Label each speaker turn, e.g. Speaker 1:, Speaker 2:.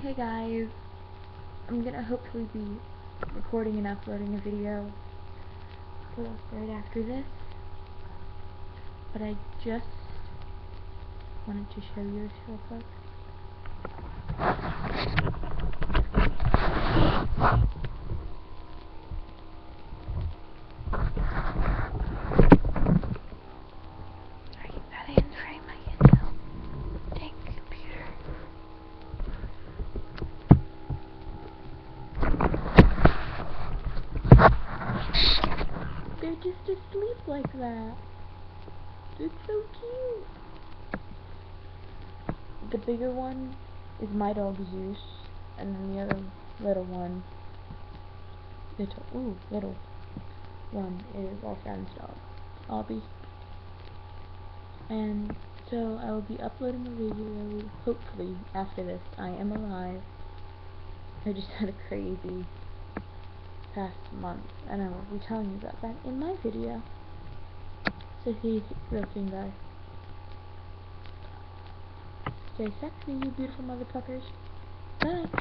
Speaker 1: Hey guys, I'm gonna hopefully be recording and uploading a video right after this, but I just wanted to show you this real quick. Sorry, that didn't frame my Intel. Dang computer. They're just asleep like that. It's so cute. The bigger one is my dog Zeus, and then the other little one is our friend's dog, Obby. And so I will be uploading a video, hopefully, after this. I am alive. I just had a crazy past month, and I will be telling you about that in my video. So see you real soon, guys. Stay sexy, you beautiful motherfuckers. Bye.